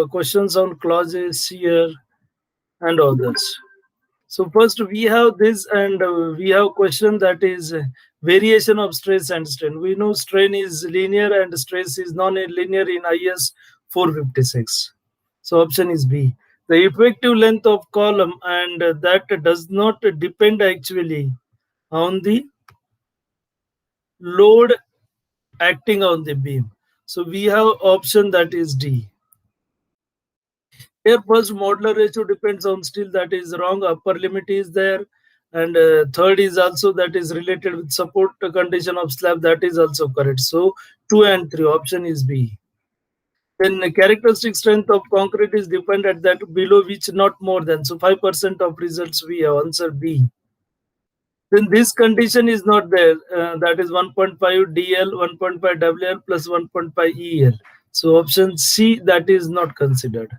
questions on clauses here and others. So first we have this, and we have question that is variation of stress and strain. We know strain is linear and stress is non-linear in IS 456. So option is B. The effective length of column, and that does not depend actually on the load acting on the beam. So we have option that is D. Here first modular ratio depends on steel, that is wrong. Upper limit is there, and third is also that is related with support condition of slab, that is also correct. So 2 and 3 option is B. Then the characteristic strength of concrete is defined at that below which not more than, so 5% of results we have answer B. Then this condition is not there, that is 1.5 DL, 1.5 WL plus 1.5 EL. So option C, that is not considered.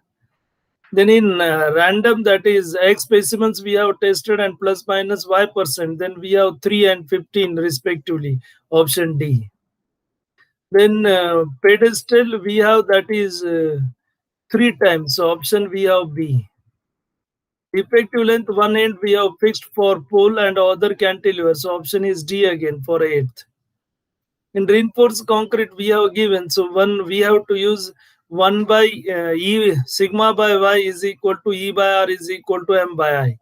Then in random, that is X specimens we have tested and plus minus Y%. Then we have 3 and 15 respectively. Option D. Then pedestal we have, that is 3 times. So option we have B. Effective length one end we have fixed for pole and other cantilever. So option is D again for 8th. In reinforced concrete we have given, so one we have to use 1 by E sigma by Y is equal to E by R is equal to M by I,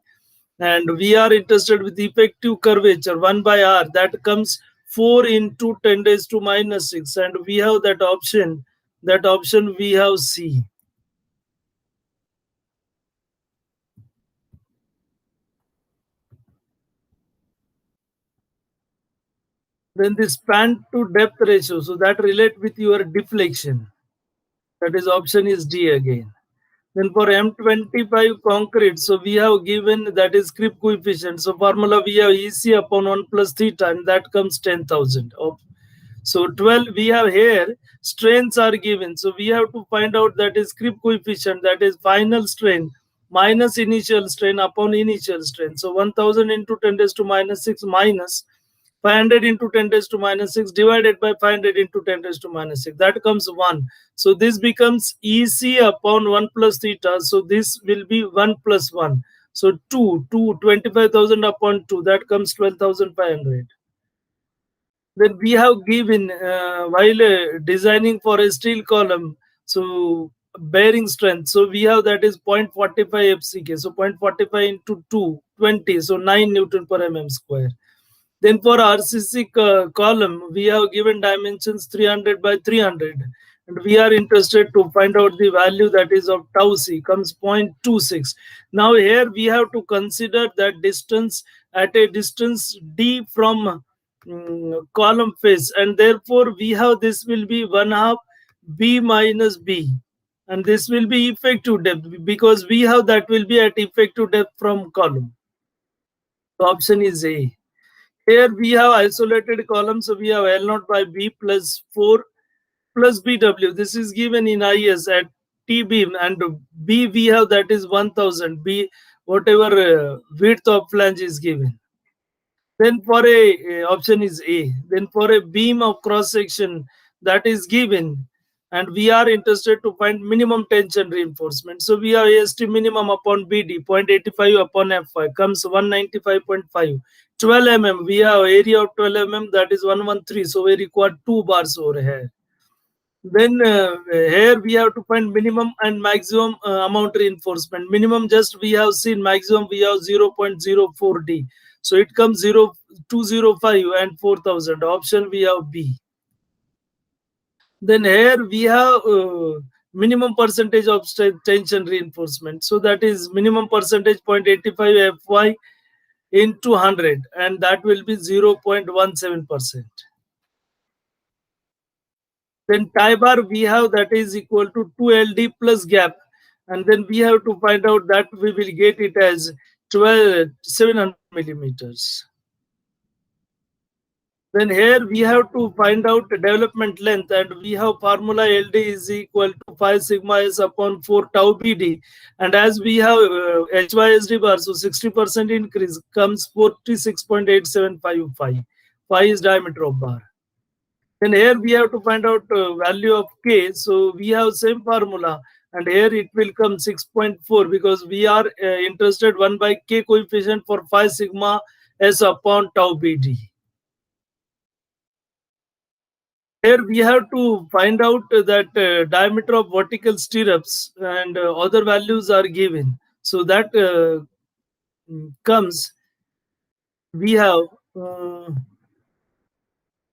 and we are interested with effective curvature 1 by R, that comes 4 into 10 raised to minus 6, and we have that option we have C. Then the span to depth ratio, so that relate with your deflection, that is option is D again. Then for M25 concrete, so we have given that is creep coefficient. So formula we have EC upon 1 plus theta, and that comes 10,000. So 12 we have here, strains are given. So we have to find out that is creep coefficient, that is final strain minus initial strain upon initial strain. So 1000 into 10 raised to minus 6 minus 500 into 10 raised to minus 6 divided by 500 into 10 raised to minus 6. That comes 1. So this becomes EC upon 1 plus theta. So this will be 1 plus 1. So 25,000 upon 2. That comes 12,500. Then we have given, while designing for a steel column, so bearing strength. So we have that is 0.45 FCK. So 0.45 into 2, 20. So 9 Newton per mm square. Then for RCC column, we have given dimensions 300 by 300. And we are interested to find out the value that is of tau c, comes 0.26. Now here we have to consider that distance at a distance d from column face. And therefore we have this will be 1/2 B minus B. And this will be effective depth because we have that will be at effective depth from column. So option is A. Here we have isolated column, so we have L naught by B plus 4 plus BW. This is given in IS at T beam, and B we have that is 1000. B whatever width of flange is given. Then for a option is A. Then for a beam of cross section that is given, and we are interested to find minimum tension reinforcement. So we have AST minimum upon BD 0.85 upon F5 comes 195.5. 12 mm we have area of 12 mm, that is 113. So we require 2 bars over here. Then here we have to find minimum and maximum amount reinforcement. Minimum just we have seen, maximum we have 0.04 D. So it comes 205 and 4000. Option we have B. Then here we have minimum percentage of tension reinforcement. So that is minimum percentage 0.85 Fy into 100, and that will be 0.17%. Then tie bar we have that is equal to 2LD plus gap, and then we have to find out that we will get it as 700 millimeters. Then here we have to find out the development length, and we have formula LD is equal to 5 sigma s upon 4 tau BD, and as we have HYSD bar, so 60% increase comes 46.8755. Phi is diameter of bar. Then here we have to find out value of K. So we have same formula, and here it will come 6.4 because we are interested 1 by k coefficient for phi sigma s upon tau bd. Here we have to find out that diameter of vertical stirrups and other values are given. So that comes, we have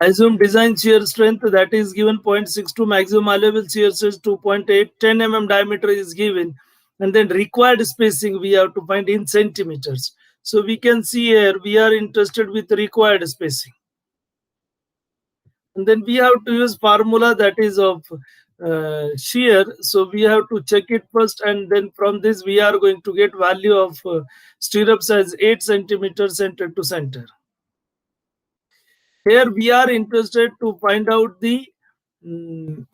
assume design shear strength that is given 0.62, maximum allowable shear stress 2.8, 10 mm diameter is given, and then required spacing we have to find in centimeters. So we can see here we are interested with required spacing. And then we have to use formula that is of shear. So we have to check it first, and then from this we are going to get value of stirrups as 8 centimeters center to center. Here we are interested to find out the 12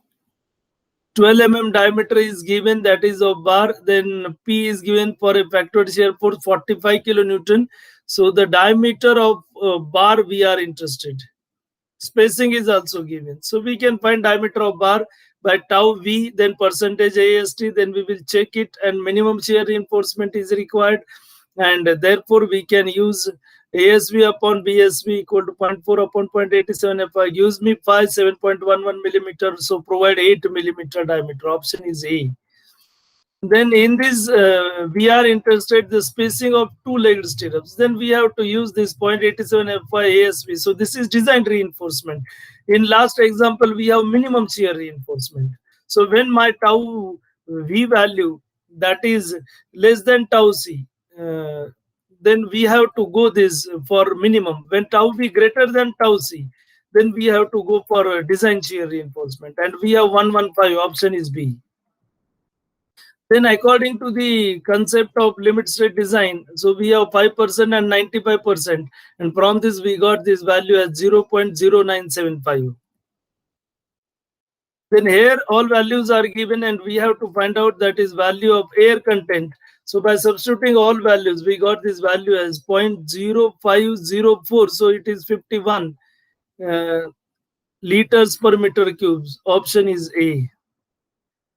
mm diameter is given, that is of bar, then P is given for a factored shear force 45 kilonewton. So the diameter of bar we are interested. Spacing is also given. So we can find diameter of bar by tau V, then percentage AST, then we will check it, and minimum shear reinforcement is required. And therefore we can use ASV upon BSV equal to 0.4 upon 0.87 FI gives me phi 7.11 millimeter. So provide 8 millimeter diameter. Option is A. Then in this, we are interested the spacing of two-legged stirrups. Then we have to use this 0.87 FY ASV. So this is design reinforcement. In last example, we have minimum shear reinforcement. So when my tau V value that is less than tau C, then we have to go this for minimum. When tau V greater than tau C, then we have to go for design shear reinforcement. And we have 115, option is B. Then according to the concept of limit state design, so we have 5% and 95%. And from this, we got this value as 0.0975. Then here all values are given, and we have to find out that is value of air content. So by substituting all values, we got this value as 0.0504. So it is 51 liters per meter cubes. Option is A.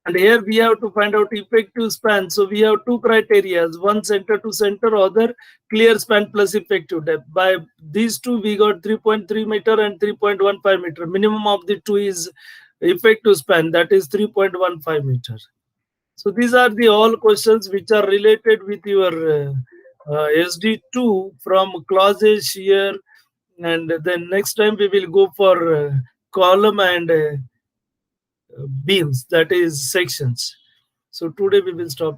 And here we have to find out effective span. So we have two criteria, one center to center, other clear span plus effective depth. By these two, we got 3.3 meter and 3.15 meter. Minimum of the two is effective span, that is 3.15 meter. So these are the all questions which are related with your SD2 from clauses shear. And then next time we will go for column and beams, that is sections. So today we will stop.